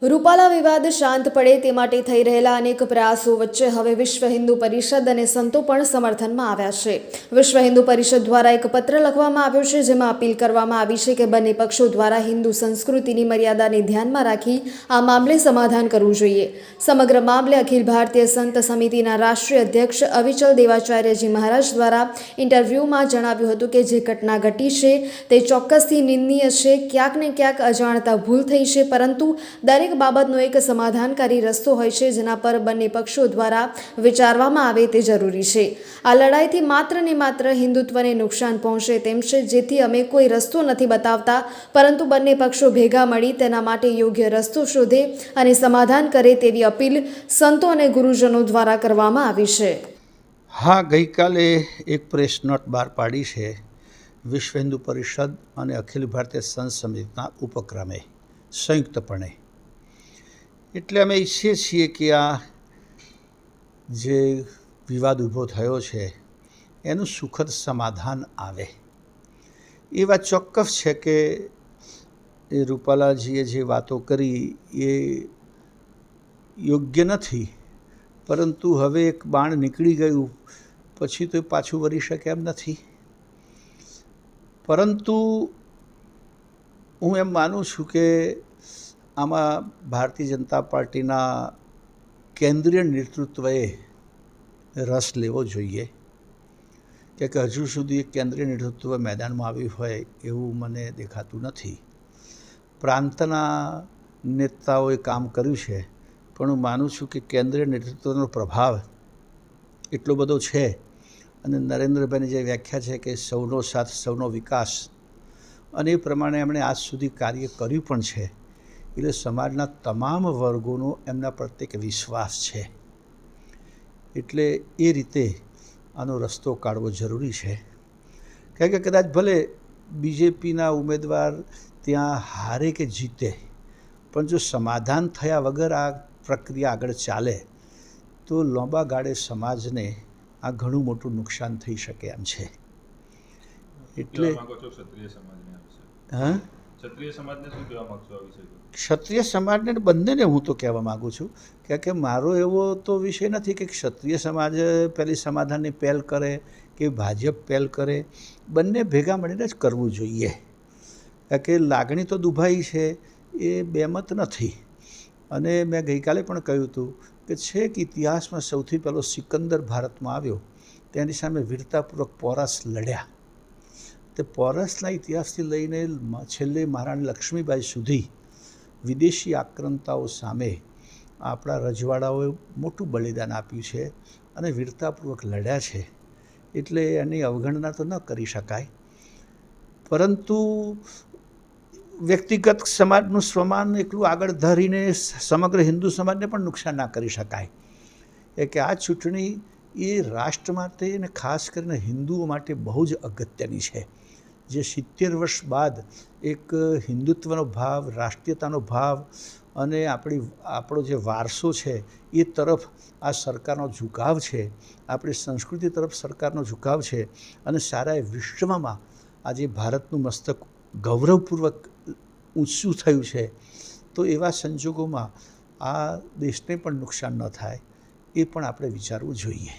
રૂપાલા વિવાદ શાંત પડે તે માટે થઈ રહેલા અનેક પ્રયાસો વચ્ચે હવે વિશ્વ હિન્દુ પરિષદ અને સંતો પણ સમર્થનમાં આવ્યા છે। વિશ્વ હિન્દુ પરિષદ દ્વારા એક પત્ર લખવામાં આવ્યો છે, જેમાં અપીલ કરવામાં આવી છે કે બંને પક્ષો દ્વારા હિન્દુ સંસ્કૃતિની મર્યાદાને ધ્યાનમાં રાખી આ મામલે સમાધાન કરવું જોઈએ। સમગ્ર મામલે અખિલ ભારતીય સંત સમિતિના રાષ્ટ્રીય અધ્યક્ષ અવિચલ દેવાચાર્યજી મહારાજ દ્વારા ઇન્ટરવ્યૂમાં જણાવ્યું હતું કે જે ઘટના ઘટી છે તે ચોક્કસથી નિંદનીય છે। ક્યાંક ને ક્યાંક અજાણતા ભૂલ થઈ છે, પરંતુ દરેક બાબતનો એક સમાધાનકારી રસ્તો હોય છે, જેના પર બંને પક્ષો દ્વારા વિચારવામાં આવે તે જરૂરી છે। આ લડાઈથી માત્ર ને માત્ર હિન્દુત્વને નુકસાન પહોંચે તેમ છે, જેથી અમે કોઈ રસ્તો નથી બતાવતા, પરંતુ બંને પક્ષો ભેગા મળી તેના માટે યોગ્ય રસ્તો શોધે અને સમાધાન કરે તેવી અપીલ સંતો અને ગુરુજનો દ્વારા કરવામાં આવી છે। હા, ગઈકાલે એક પ્રેસ નોટ બહાર પાડી છે વિશ્વ હિન્દુ પરિષદ અને અખિલ ભારતીય સંત સમિતિના ઉપક્રમે સંયુક્તપણે। એટલે અમે ઈચ્છીએ છીએ કે આ જે વિવાદ ઊભો થયો છે એનું સુખદ સમાધાન આવે। એ વાત ચોક્કસ છે કે એ રૂપાલાજીએ જે વાતો કરી એ યોગ્ય નથી, પરંતુ હવે એક બાણ નીકળી ગયું પછી તો પાછું વળી શકે એમ નથી। પરંતુ હું એમ માનું છું કે આમાં ભારતીય જનતા પાર્ટીના કેન્દ્રીય નેતૃત્વએ રસ લેવો જોઈએ, કે હજુ સુધી કેન્દ્રીય નેતૃત્વ મેદાનમાં આવ્યું હોય એવું મને દેખાતું નથી। પ્રાંતના નેતાઓએ કામ કર્યું છે, પણ હું માનું છું કે કેન્દ્રીય નેતૃત્વનો પ્રભાવ એટલો બધો છે, અને નરેન્દ્રભાઈની જે વ્યાખ્યા છે કે સૌનો સાથ સૌનો વિકાસ, અને એ પ્રમાણે એમણે આજ સુધી કાર્ય કર્યું પણ છે, એટલે સમાજના તમામ વર્ગોનો એમના પ્રત્યે વિશ્વાસ છે। એટલે એ રીતે આનો રસ્તો કાઢવો જરૂરી છે, કારણ કે કદાચ ભલે બીજેપીના ઉમેદવાર ત્યાં હારે કે જીતે, પણ જો સમાધાન થયા વગર આ પ્રક્રિયા આગળ ચાલે તો લાંબા ગાળે સમાજને આ ઘણું મોટું નુકસાન થઈ શકે એમ છે। એટલે હા, ક્ષત્રિય સમાજને બંનેને હું તો કહેવા માગું છું કે મારો એવો તો વિષય નથી કે ક્ષત્રિય સમાજ પહેલી સમાધાનની પહેલ કરે કે ભાજપ પહેલ કરે, બંને ભેગા મળીને જ કરવું જોઈએ। કારણ કે લાગણી તો દુભાઈ છે, એ બેમત નથી। અને મેં ગઈકાલે પણ કહ્યું હતું કે છેક ઇતિહાસમાં સૌથી પહેલો સિકંદર ભારતમાં આવ્યો, તેની સામે વીરતાપૂર્વક પોરસ લડ્યા। તે પોરસના ઇતિહાસથી લઈને છેલ્લે મહારાણી લક્ષ્મીબાઈ સુધી વિદેશી આક્રમતાઓ સામે આપણા રજવાડાઓએ મોટું બલિદાન આપ્યું છે અને વીરતાપૂર્વક લડ્યા છે, એટલે એની અવગણના તો ન કરી શકાય। પરંતુ વ્યક્તિગત સમાજનું સ્વમાન એટલું આગળ ધરીને સમગ્ર હિન્દુ સમાજને પણ નુકસાન ના કરી શકાય। કે આ ચૂંટણી એ રાષ્ટ્ર માટે અને ખાસ કરીને હિન્દુઓ માટે બહુ જ અગત્યની છે, જે 70 વર્ષ બાદ એક હિન્દુત્વનો ભાવ, રાષ્ટ્રીયતાનો ભાવ અને આપણો જે વારસો છે એ તરફ આ સરકારનો ઝુકાવ છે, આપણી સંસ્કૃતિ તરફ સરકારનો ઝુકાવ છે, અને સારા વિશ્વમાં આજે ભારતનું મસ્તક ગૌરવપૂર્વક ઊંચું થયું છે। તો એવા સંજોગોમાં આ દેશને પણ નુકસાન ન થાય એ પણ આપણે વિચારવું જોઈએ।